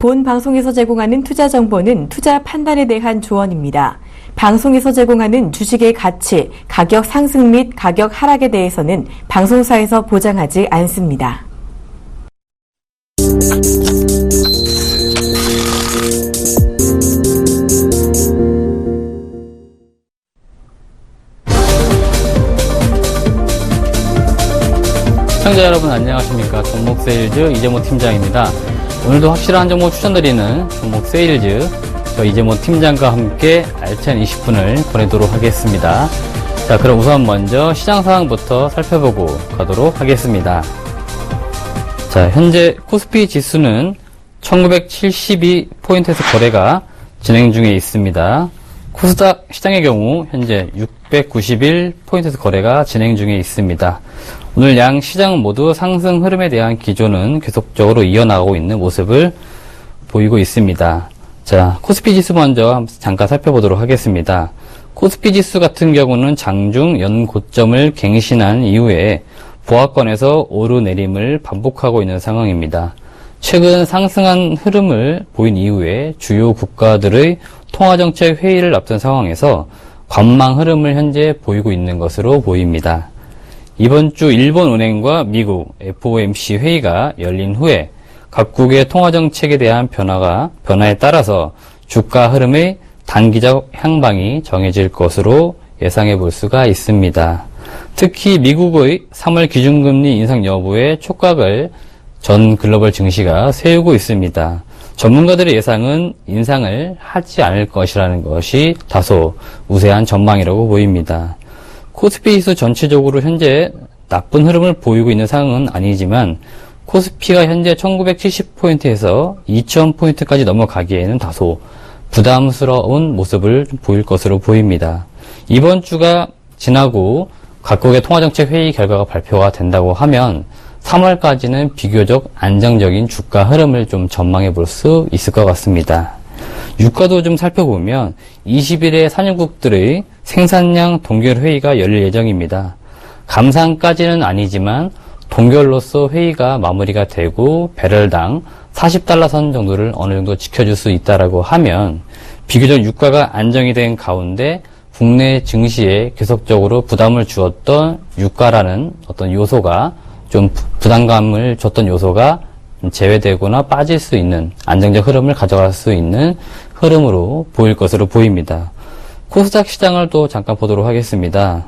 본 방송에서 제공하는 투자 정보는 투자 판단에 대한 조언입니다. 방송에서 제공하는 주식의 가치, 가격 상승 및 가격 하락에 대해서는 방송사에서 보장하지 않습니다. 시청자 여러분 안녕하십니까. 종목세일즈 이재모 팀장입니다. 오늘도 확실한 정보 추천드리는 종목세일즈 저 이재모 팀장과 함께 알찬 20분을 보내도록 하겠습니다. 자, 그럼 우선 먼저 시장 상황부터 살펴보고 가도록 하겠습니다. 자, 현재 코스피 지수는 1972포인트에서 거래가 진행 중에 있습니다. 코스닥 시장의 경우 현재 691포인트에서 거래가 진행 중에 있습니다. 오늘 양 시장 모두 상승 흐름에 대한 기조는 계속적으로 이어나가고 있는 모습을 보이고 있습니다. 자, 코스피 지수 먼저 잠깐 살펴보도록 하겠습니다. 코스피 지수 같은 경우는 장중 연고점을 갱신한 이후에 보합권에서 오르내림을 반복하고 있는 상황입니다. 최근 상승한 흐름을 보인 이후에 주요 국가들의 통화정책 회의를 앞둔 상황에서 관망 흐름을 현재 보이고 있는 것으로 보입니다. 이번 주 일본은행과 미국 FOMC 회의가 열린 후에 각국의 통화정책에 대한 변화에 따라서 주가 흐름의 단기적 향방이 정해질 것으로 예상해 볼 수가 있습니다. 특히 미국의 3월 기준금리 인상 여부에 촉각을 전 글로벌 증시가 세우고 있습니다. 전문가들의 예상은 인상을 하지 않을 것이라는 것이 다소 우세한 전망이라고 보입니다. 코스피 지수 전체적으로 현재 나쁜 흐름을 보이고 있는 상황은 아니지만 코스피가 현재 1970포인트에서 2000포인트까지 넘어가기에는 다소 부담스러운 모습을 보일 것으로 보입니다. 이번 주가 지나고 각국의 통화정책 회의 결과가 발표가 된다고 하면 3월까지는 비교적 안정적인 주가 흐름을 좀 전망해 볼 수 있을 것 같습니다. 유가도 좀 살펴보면 20일에 산유국들의 생산량 동결 회의가 열릴 예정입니다. 감산까지는 아니지만 동결로서 회의가 마무리가 되고 배럴당 40달러 선 정도를 어느 정도 지켜줄 수 있다라고 하면 비교적 유가가 안정이 된 가운데 국내 증시에 계속적으로 부담을 주었던 유가라는 어떤 요소가 좀 부담감을 줬던 요소가 제외되거나 빠질 수 있는 안정적 흐름을 가져갈 수 있는 흐름으로 보일 것으로 보입니다. 코스닥 시장을 또 잠깐 보도록 하겠습니다.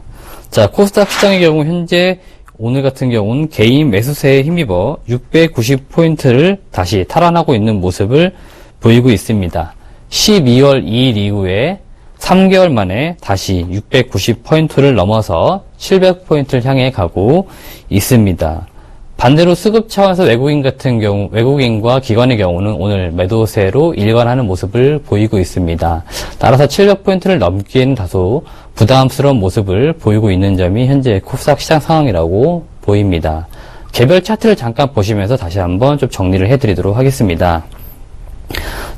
자, 코스닥 시장의 경우 현재 오늘 같은 경우는 개인 매수세에 힘입어 690포인트를 다시 탈환하고 있는 모습을 보이고 있습니다. 12월 2일 이후에 3개월 만에 다시 690포인트를 넘어서 700포인트를 향해 가고 있습니다. 반대로 수급 차원에서 외국인과 기관의 경우는 오늘 매도세로 일관하는 모습을 보이고 있습니다. 따라서 700포인트를 넘기에는 다소 부담스러운 모습을 보이고 있는 점이 현재 코스닥 시장 상황이라고 보입니다. 개별 차트를 잠깐 보시면서 다시 한번 좀 정리를 해드리도록 하겠습니다.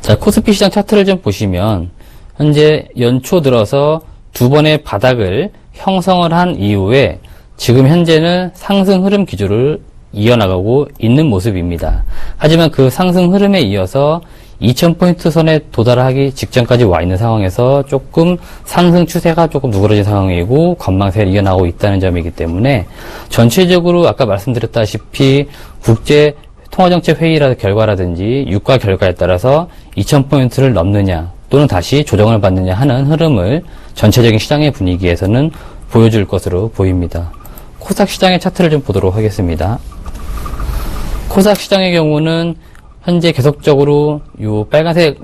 자, 코스피 시장 차트를 좀 보시면 현재 연초 들어서 두 번의 바닥을 형성을 한 이후에 지금 현재는 상승 흐름 기조를 이어나가고 있는 모습입니다. 하지만 그 상승 흐름에 이어서 2000포인트 선에 도달하기 직전까지 와 있는 상황에서 조금 상승 추세가 조금 누그러진 상황이고 관망세를 이어나가고 있다는 점이기 때문에 전체적으로 아까 말씀드렸다시피 국제 통화정책 회의라 결과라든지 유가 결과에 따라서 2000포인트를 넘느냐 또는 다시 조정을 받느냐 하는 흐름을 전체적인 시장의 분위기에서는 보여줄 것으로 보입니다. 코스닥 시장의 차트를 좀 보도록 하겠습니다. 코스닥 시장의 경우는 현재 계속적으로 이 빨간색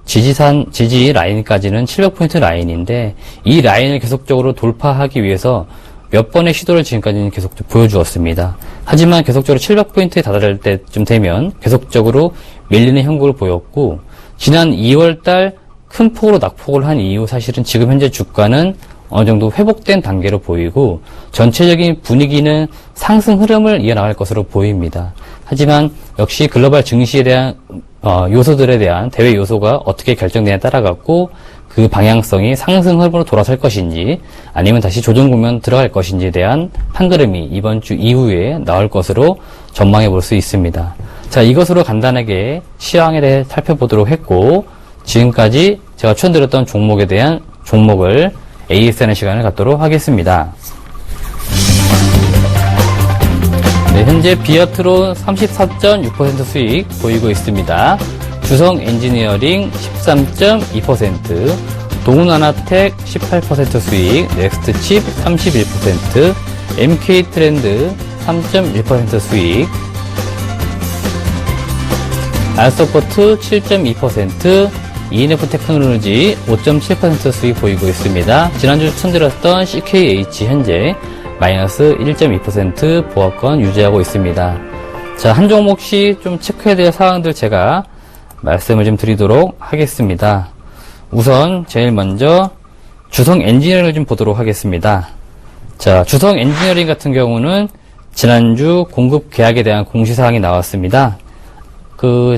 지지 라인까지는 700포인트 라인인데 이 라인을 계속적으로 돌파하기 위해서 몇 번의 시도를 지금까지는 계속 보여주었습니다. 하지만 계속적으로 700포인트에 다다를 때쯤 되면 계속적으로 밀리는 형국을 보였고 지난 2월달 큰 폭으로 낙폭을 한 이후 사실은 지금 현재 주가는 어느 정도 회복된 단계로 보이고 전체적인 분위기는 상승 흐름을 이어나갈 것으로 보입니다. 하지만 역시 글로벌 증시에 대한 요소들에 대한 대외 요소가 어떻게 결정되냐에 따라 갖고 그 방향성이 상승 흐름으로 돌아설 것인지 아니면 다시 조정 국면 들어갈 것인지에 대한 판가름이 이번 주 이후에 나올 것으로 전망해 볼 수 있습니다. 자, 이것으로 간단하게 시황에 대해 살펴보도록 했고, 지금까지 제가 추천드렸던 종목에 대한 종목을 AS하는 시간을 갖도록 하겠습니다. 네, 현재 비아트론 34.6% 수익 보이고 있습니다. 주성 엔지니어링 13.2%, 동훈아나텍 18% 수익, 넥스트칩 31%, MK트렌드 3.1% 수익, 알서포트 7.2%, ENF테크놀로지 5.7% 수익 보이고 있습니다. 지난주 추천드렸던 CKH 현재 마이너스 1.2% 보합권 유지하고 있습니다. 자, 한 종목씩 좀 체크해야 될 사항들 제가 말씀을 좀 드리도록 하겠습니다. 우선 제일 먼저 주성 엔지니어링을 좀 보도록 하겠습니다. 자, 주성 엔지니어링 같은 경우는 지난주 공급 계약에 대한 공시사항이 나왔습니다.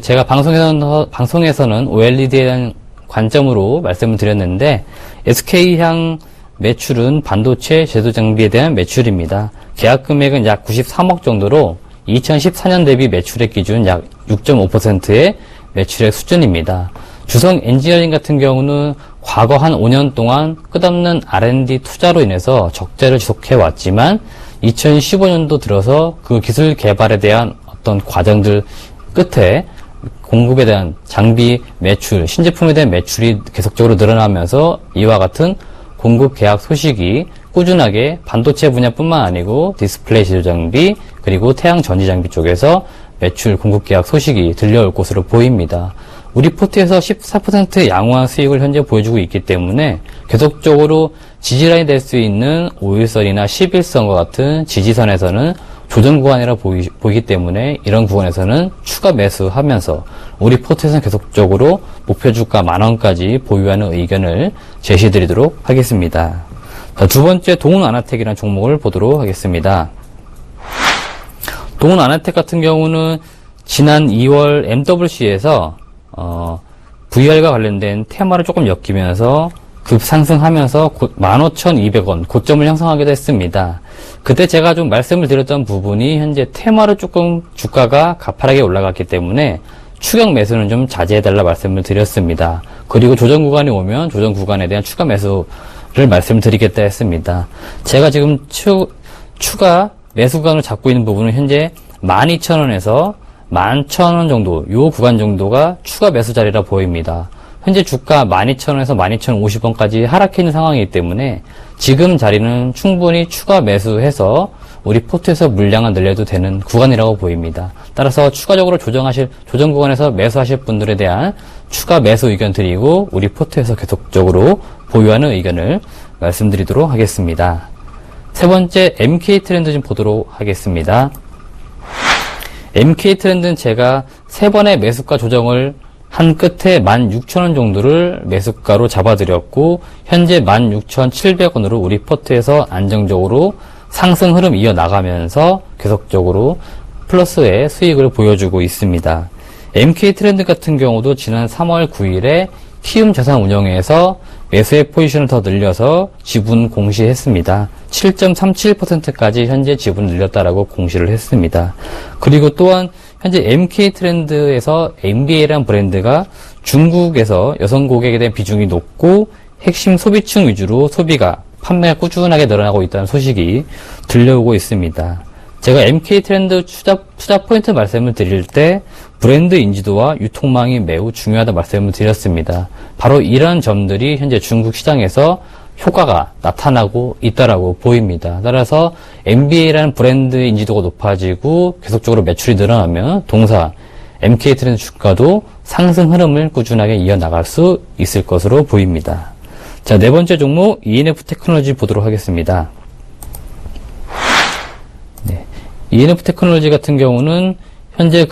제가 방송에서는 OLED에 대한 관점으로 말씀을 드렸는데, SK향 매출은 반도체 제조 장비에 대한 매출입니다. 계약 금액은 약 93억 정도로 2014년 대비 매출액 기준 약 6.5%의 매출액 수준입니다. 주성 엔지니어링 같은 경우는 과거 한 5년 동안 끝없는 R&D 투자로 인해서 적자를 지속해 왔지만 2015년도 들어서 그 기술 개발에 대한 어떤 과정들 끝에 공급에 대한 장비 매출, 신제품에 대한 매출이 계속적으로 늘어나면서 이와 같은 공급 계약 소식이 꾸준하게 반도체 분야뿐만 아니고 디스플레이 제조 장비 그리고 태양 전지 장비 쪽에서 매출 공급 계약 소식이 들려올 것으로 보입니다. 우리 포트에서 14%의 양호한 수익을 현재 보여주고 있기 때문에 계속적으로 지지라인이 될 수 있는 5일선이나 11선과 같은 지지선에서는 조정 구간이라 보이기 때문에 이런 구간에서는 추가 매수하면서 우리 포트에서는 계속적으로 목표 주가 10,000원까지 보유하는 의견을 제시드리도록 하겠습니다. 자, 두 번째 동훈아나텍이라는 종목을 보도록 하겠습니다. 동훈아나텍 같은 경우는 지난 2월 MWC에서 VR과 관련된 테마를 조금 엮이면서 급상승하면서 15,200원 고점을 형성하기도 했습니다. 그때 제가 좀 말씀을 드렸던 부분이 현재 테마로 조금 주가가 가파르게 올라갔기 때문에 추격 매수는 좀 자제해달라 말씀을 드렸습니다. 그리고 조정 구간이 오면 조정 구간에 대한 추가 매수를 말씀드리겠다 했습니다. 제가 지금 추가 매수 구간을 잡고 있는 부분은 현재 12,000원에서 11,000원 정도, 요 구간 정도가 추가 매수 자리라 보입니다. 현재 주가 12,000원에서 12,050원까지 하락해 있는 상황이기 때문에 지금 자리는 충분히 추가 매수해서 우리 포트에서 물량을 늘려도 되는 구간이라고 보입니다. 따라서 추가적으로 조정 구간에서 매수하실 분들에 대한 추가 매수 의견 드리고 우리 포트에서 계속적으로 보유하는 의견을 말씀드리도록 하겠습니다. 세 번째 MK트렌드 좀 보도록 하겠습니다. MK트렌드는 제가 세 번의 매수가 조정을 한 끝에 16,000원 정도를 매수가로 잡아드렸고 현재 16,700원으로 우리 포트에서 안정적으로 상승 흐름 이어나가면서 계속적으로 플러스의 수익을 보여주고 있습니다. MK트렌드 같은 경우도 지난 3월 9일에 키움자산운용에서 매수의 포지션을 더 늘려서 지분 공시했습니다. 7.37%까지 현재 지분 늘렸다라고 공시를 했습니다. 그리고 또한 현재 MK트렌드에서 MBA라는 브랜드가 중국에서 여성 고객에 대한 비중이 높고 핵심 소비층 위주로 판매가 꾸준하게 늘어나고 있다는 소식이 들려오고 있습니다. 제가 MK트렌드 투자 포인트 말씀을 드릴 때 브랜드 인지도와 유통망이 매우 중요하다 말씀을 드렸습니다. 바로 이러한 점들이 현재 중국 시장에서 효과가 나타나고 있다라고 보입니다. 따라서 MBA라는 브랜드 인지도가 높아지고 계속적으로 매출이 늘어나면 동사 MK트렌드 주가도 상승 흐름을 꾸준하게 이어나갈 수 있을 것으로 보입니다. 자, 네 번째 종목 ENF테크놀로지 보도록 하겠습니다. 네, ENF테크놀로지 같은 경우는 현재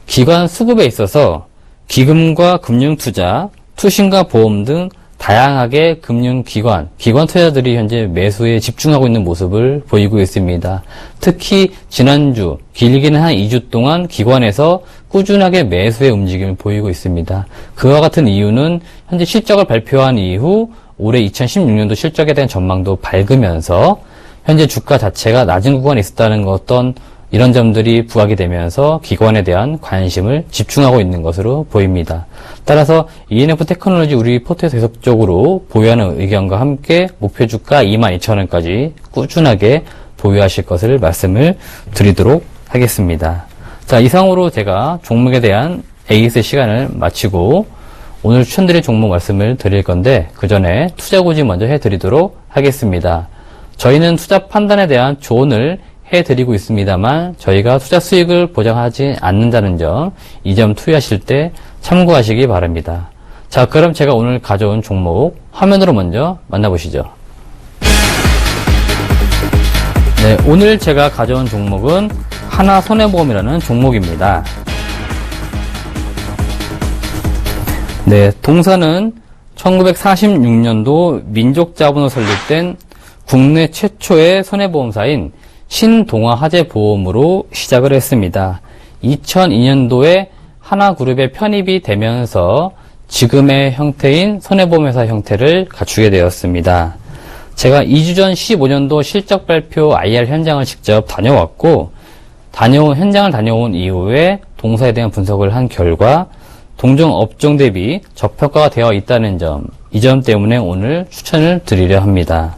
기관 수급에 있어서 기금과 금융투자, 투신과 보험 등 다양하게 기관 투자자들이 현재 매수에 집중하고 있는 모습을 보이고 있습니다. 특히 지난주, 길게는 한 2주 동안 기관에서 꾸준하게 매수의 움직임을 보이고 있습니다. 그와 같은 이유는 현재 실적을 발표한 이후 올해 2016년도 실적에 대한 전망도 밝으면서 현재 주가 자체가 낮은 구간에 있었다는 어떤 이런 점들이 부각이 되면서 기관에 대한 관심을 집중하고 있는 것으로 보입니다. 따라서 ENF 테크놀로지 우리 포트에서 계속적으로 보유하는 의견과 함께 목표 주가 22,000원까지 꾸준하게 보유하실 것을 말씀을 드리도록 하겠습니다. 자, 이상으로 제가 종목에 대한 AS 시간을 마치고 오늘 추천드릴 종목 말씀을 드릴 건데 그 전에 투자 고지 먼저 해드리도록 하겠습니다. 저희는 투자 판단에 대한 조언을 해드리고 있습니다만 저희가 투자 수익을 보장하지 않는다는 점, 이 점 투자하실 때 참고하시기 바랍니다. 자, 그럼 제가 오늘 가져온 종목 화면으로 먼저 만나보시죠. 네, 오늘 제가 가져온 종목은 하나손해보험이라는 종목입니다. 네, 동사는 1946년도 민족자본으로 설립된 국내 최초의 손해보험사인 신동아화재보험으로 시작을 했습니다. 2002년도에 하나그룹에 편입이 되면서 지금의 형태인 손해보험회사 형태를 갖추게 되었습니다. 제가 2주 전 15년도 실적 발표 IR 현장을 직접 다녀왔고, 현장을 다녀온 이후에 동사에 대한 분석을 한 결과 동종 업종 대비 저평가가 되어 있다는 점, 이 점 때문에 오늘 추천을 드리려 합니다.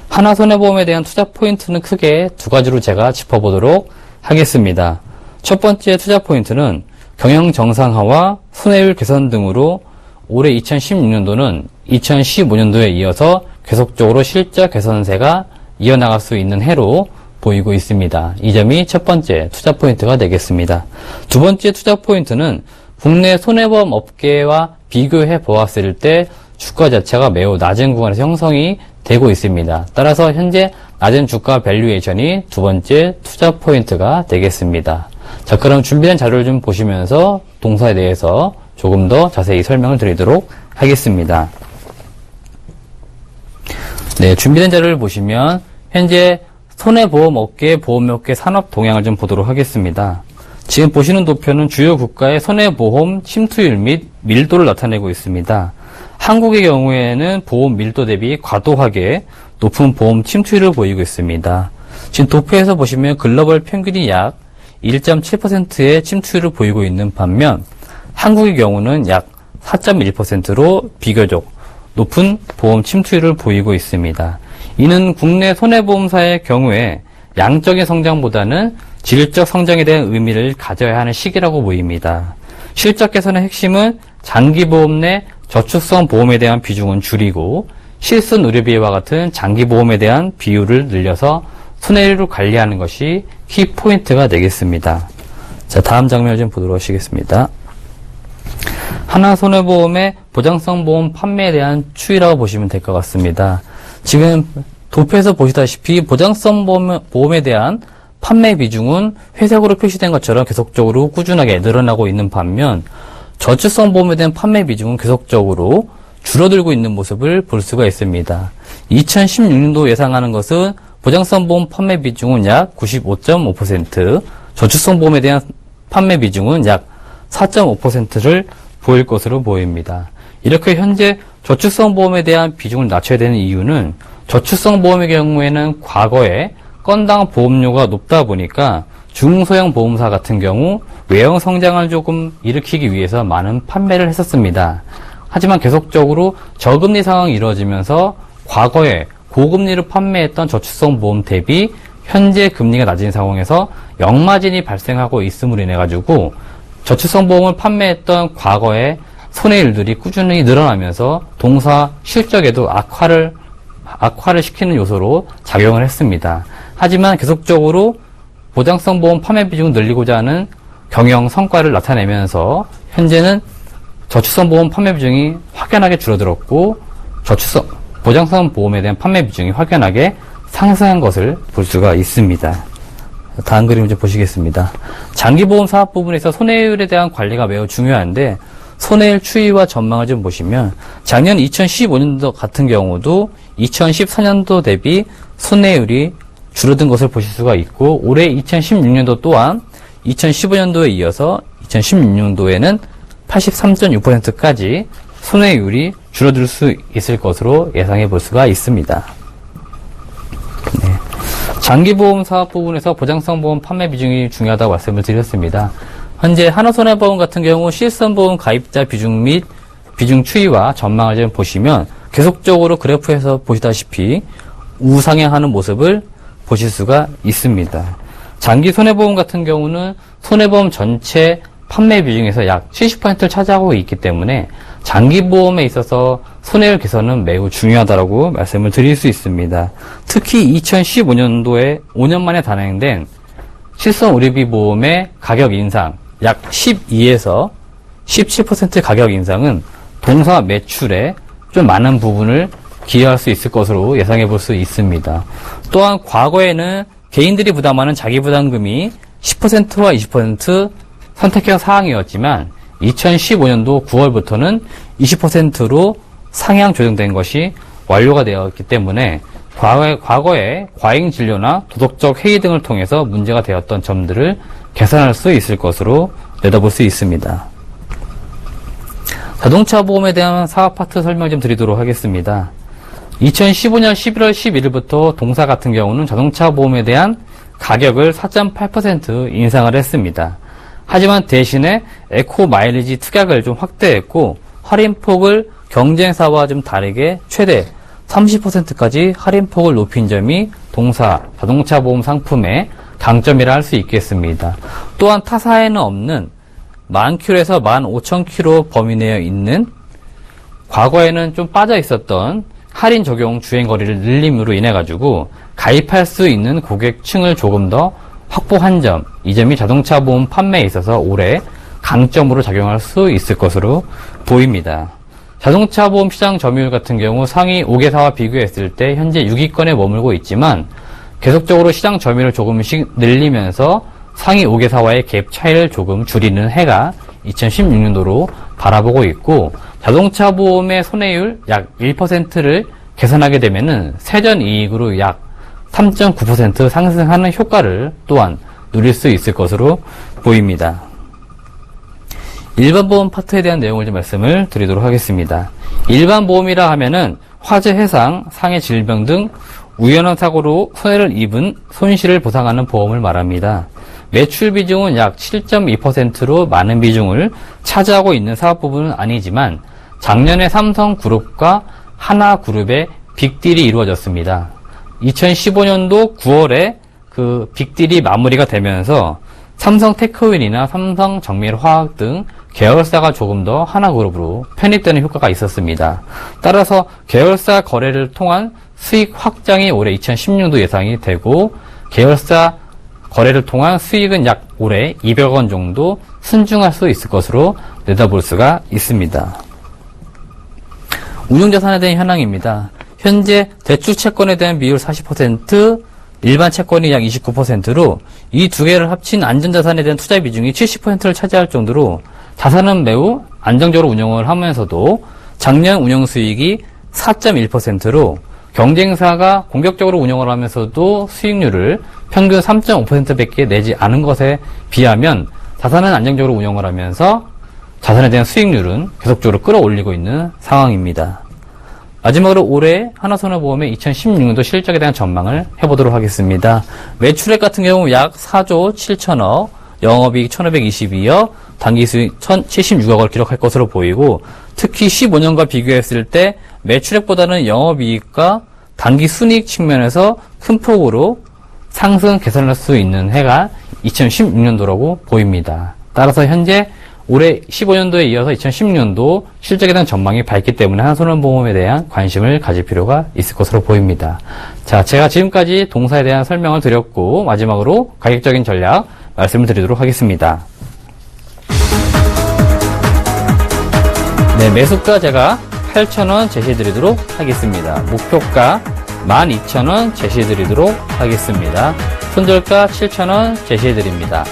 하나손해보험에 대한 투자 포인트는 크게 두 가지로 제가 짚어보도록 하겠습니다. 첫 번째 투자 포인트는 경영 정상화와 손해율 개선 등으로 올해 2016년도는 2015년도에 이어서 계속적으로 실적 개선세가 이어나갈 수 있는 해로 보이고 있습니다. 이 점이 첫 번째 투자 포인트가 되겠습니다. 두 번째 투자 포인트는 국내 손해보험 업계와 비교해 보았을 때 주가 자체가 매우 낮은 구간에서 형성이 되고 있습니다. 따라서 현재 낮은 주가 밸류에이션이 두 번째 투자 포인트가 되겠습니다. 자, 그럼 준비된 자료를 좀 보시면서 동사에 대해서 조금 더 자세히 설명을 드리도록 하겠습니다. 네, 준비된 자료를 보시면 현재 손해보험 업계, 보험업계 산업 동향을 좀 보도록 하겠습니다. 지금 보시는 도표는 주요 국가의 손해보험 침투율 및 밀도를 나타내고 있습니다. 한국의 경우에는 보험 밀도 대비 과도하게 높은 보험 침투율을 보이고 있습니다. 지금 도표에서 보시면 글로벌 평균이 약 1.7%의 침투율을 보이고 있는 반면 한국의 경우는 약 4.1%로 비교적 높은 보험 침투율을 보이고 있습니다. 이는 국내 손해보험사의 경우에 양적인 성장보다는 질적 성장에 대한 의미를 가져야 하는 시기라고 보입니다. 실적 개선의 핵심은 장기보험 내 저축성 보험에 대한 비중은 줄이고 실손 의료비와 같은 장기보험에 대한 비율을 늘려서 손해율을 관리하는 것이 키포인트가 되겠습니다. 자, 다음 장면을 좀 보도록 하시겠습니다. 하나손해보험의 보장성 보험 판매에 대한 추이라고 보시면 될 것 같습니다. 지금 도표에서 보시다시피 보장성 보험에 대한 판매 비중은 회색으로 표시된 것처럼 계속적으로 꾸준하게 늘어나고 있는 반면 저축성 보험에 대한 판매 비중은 계속적으로 줄어들고 있는 모습을 볼 수가 있습니다. 2016년도 예상하는 것은 보장성 보험 판매 비중은 약 95.5%, 저축성 보험에 대한 판매 비중은 약 4.5%를 보일 것으로 보입니다. 이렇게 현재 저축성 보험에 대한 비중을 낮춰야 되는 이유는 저축성 보험의 경우에는 과거에 건당 보험료가 높다 보니까 중소형 보험사 같은 경우 외형 성장을 조금 일으키기 위해서 많은 판매를 했었습니다. 하지만 계속적으로 저금리 상황이 이루어지면서 과거에 고금리로 판매했던 저축성 보험 대비 현재 금리가 낮은 상황에서 역마진이 발생하고 있음으로 인해 가지고 저축성 보험을 판매했던 과거의 손해율들이 꾸준히 늘어나면서 동사 실적에도 악화를 시키는 요소로 작용을 했습니다. 하지만 계속적으로 보장성 보험 판매 비중을 늘리고자 하는 경영 성과를 나타내면서 현재는 저축성 보험 판매 비중이 확연하게 줄어들었고 보장성 보험에 대한 판매 비중이 확연하게 상승한 것을 볼 수가 있습니다. 다음 그림을 좀 보시겠습니다. 장기보험 사업 부분에서 손해율에 대한 관리가 매우 중요한데 손해율 추이와 전망을 좀 보시면 작년 2015년도 같은 경우도 2014년도 대비 손해율이 줄어든 것을 보실 수가 있고 올해 2016년도 또한 2015년도에 이어서 2016년도에는 83.6%까지 손해율이 줄어들 수 있을 것으로 예상해 볼 수가 있습니다. 네. 장기보험 사업 부분에서 보장성 보험 판매 비중이 중요하다고 말씀을 드렸습니다. 현재 하나손해보험 같은 경우 실손보험 가입자 비중 및 비중 추이와 전망을 좀 보시면 계속적으로 그래프에서 보시다시피 우상향하는 모습을 보실 수가 있습니다. 장기 손해보험 같은 경우는 손해보험 전체 판매 비중에서 약 70%를 차지하고 있기 때문에 장기보험에 있어서 손해율 개선은 매우 중요하다고 말씀을 드릴 수 있습니다. 특히 2015년도에 5년 만에 단행된 실손 의료비 보험의 가격 인상 약 12에서 17% 가격 인상은 동사 매출에 좀 많은 부분을 기여할 수 있을 것으로 예상해 볼 수 있습니다. 또한 과거에는 개인들이 부담하는 자기부담금이 10%와 20% 선택형 사항이었지만 2015년도 9월부터는 20%로 상향 조정된 것이 완료가 되었기 때문에 과거에 과잉 진료나 도덕적 해이 등을 통해서 문제가 되었던 점들을 개선할 수 있을 것으로 내다볼 수 있습니다. 자동차 보험에 대한 사업 파트 설명 좀 드리도록 하겠습니다. 2015년 11월 11일부터 동사 같은 경우는 자동차 보험에 대한 가격을 4.8% 인상을 했습니다. 하지만 대신에 에코 마일리지 특약을 좀 확대했고 할인폭을 경쟁사와 좀 다르게 최대 30%까지 할인폭을 높인 점이 동사 자동차 보험 상품의 강점이라 할 수 있겠습니다. 또한 타사에는 없는 10,000km에서 15,000km 범위 내에 있는 과거에는 좀 빠져 있었던 할인 적용 주행거리를 늘림으로 인해 가지고 가입할 수 있는 고객층을 조금 더 확보한 점, 이 점이 자동차 보험 판매에 있어서 올해 강점으로 작용할 수 있을 것으로 보입니다. 자동차 보험 시장 점유율 같은 경우 상위 5개사와 비교했을 때 현재 6위권에 머물고 있지만 계속적으로 시장 점유율을 조금씩 늘리면서 상위 5개사와의 갭 차이를 조금 줄이는 해가 2016년도로 바라보고 있고 자동차 보험의 손해율 약 1%를 개선하게 되면은 세전 이익으로 약 3.9% 상승하는 효과를 또한 누릴 수 있을 것으로 보입니다. 일반 보험 파트에 대한 내용을 좀 말씀을 드리도록 하겠습니다. 일반 보험이라 하면은 화재, 해상, 상해 질병 등 우연한 사고로 손해를 입은 손실을 보상하는 보험을 말합니다. 매출 비중은 약 7.2%로 많은 비중을 차지하고 있는 사업 부분은 아니지만 작년에 삼성그룹과 하나그룹의 빅딜이 이루어졌습니다. 2015년도 9월에 그 빅딜이 마무리가 되면서 삼성 테크윈이나 삼성 정밀화학 등 계열사가 조금 더 하나그룹으로 편입되는 효과가 있었습니다. 따라서 계열사 거래를 통한 수익 확장이 올해 2016년도 예상이 되고 계열사 거래를 통한 수익은 약 올해 200억 원 정도 순증할 수 있을 것으로 내다볼 수가 있습니다. 운용자산에 대한 현황입니다. 현재 대출 채권에 대한 비율 40%, 일반 채권이 약 29%로 이 두 개를 합친 안전자산에 대한 투자 비중이 70%를 차지할 정도로 자산은 매우 안정적으로 운영을 하면서도 작년 운영 수익이 4.1%로 경쟁사가 공격적으로 운영을 하면서도 수익률을 평균 3.5%밖에 내지 않은 것에 비하면 자산은 안정적으로 운영을 하면서 자산에 대한 수익률은 계속적으로 끌어올리고 있는 상황입니다. 마지막으로 올해 하나손해보험의 2016년도 실적에 대한 전망을 해보도록 하겠습니다. 매출액 같은 경우 약 4조 7천억, 영업이익 1,522억, 당기수익 1,076억을 기록할 것으로 보이고 특히 15년과 비교했을 때 매출액보다는 영업이익과 당기순이익 측면에서 큰 폭으로 상승 개선할 수 있는 해가 2016년도라고 보입니다. 따라서 현재 올해 15년도에 이어서 2016년도 실적에 대한 전망이 밝기 때문에 하나손해보험에 대한 관심을 가질 필요가 있을 것으로 보입니다. 자, 제가 지금까지 동사에 대한 설명을 드렸고 마지막으로 가격적인 전략 말씀을 드리도록 하겠습니다. 네, 매수가 제가 8,000원 제시해드리도록 하겠습니다. 목표가 12,000원 제시해드리도록 하겠습니다. 손절가 7,000원 제시해드립니다.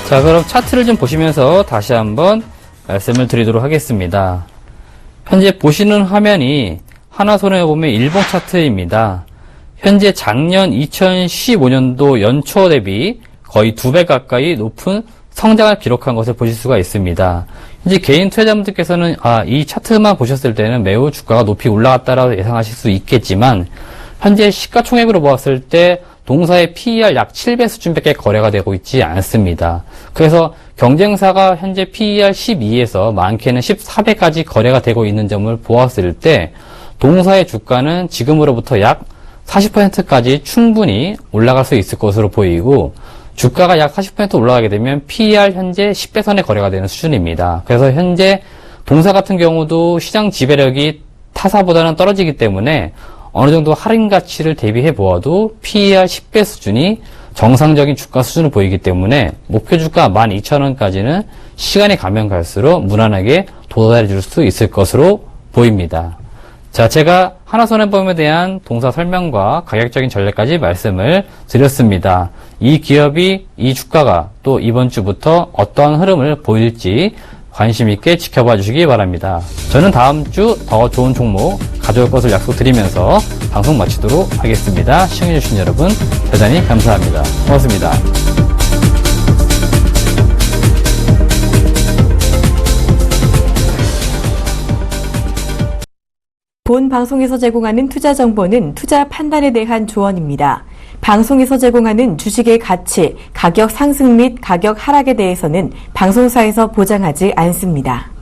자, 그럼 차트를 좀 보시면서 다시 한번 말씀을 드리도록 하겠습니다. 현재 보시는 화면이 하나손해보험의 일봉 차트입니다. 현재 작년 2015년도 연초 대비 거의 2배 가까이 높은 성장을 기록한 것을 보실 수가 있습니다. 이제 개인 투자자분들께서는 이 차트만 보셨을 때는 매우 주가가 높이 올라갔다라고 예상하실 수 있겠지만 현재 시가총액으로 보았을 때 동사의 PER 약 7배 수준밖에 거래가 되고 있지 않습니다. 그래서 경쟁사가 현재 PER 12에서 많게는 14배까지 거래가 되고 있는 점을 보았을 때 동사의 주가는 지금으로부터 약 40%까지 충분히 올라갈 수 있을 것으로 보이고, 주가가 약 40% 올라가게 되면 PER 현재 10배 선에 거래가 되는 수준입니다. 그래서 현재 동사 같은 경우도 시장 지배력이 타사보다는 떨어지기 때문에 어느 정도 할인 가치를 대비해 보아도 PER 10배 수준이 정상적인 주가 수준을 보이기 때문에 목표 주가 12,000원까지는 시간이 가면 갈수록 무난하게 도달해 줄 수 있을 것으로 보입니다. 자, 제가 하나손해보험에 대한 동사 설명과 가격적인 전략까지 말씀을 드렸습니다. 이 기업이, 이 주가가 또 이번 주부터 어떠한 흐름을 보일지 관심 있게 지켜봐 주시기 바랍니다. 저는 다음 주 더 좋은 종목 가져올 것을 약속드리면서 방송 마치도록 하겠습니다. 시청해주신 여러분 대단히 감사합니다. 고맙습니다. 본 방송에서 제공하는 투자 정보는 투자 판단에 대한 조언입니다. 방송에서 제공하는 주식의 가치, 가격 상승 및 가격 하락에 대해서는 방송사에서 보장하지 않습니다.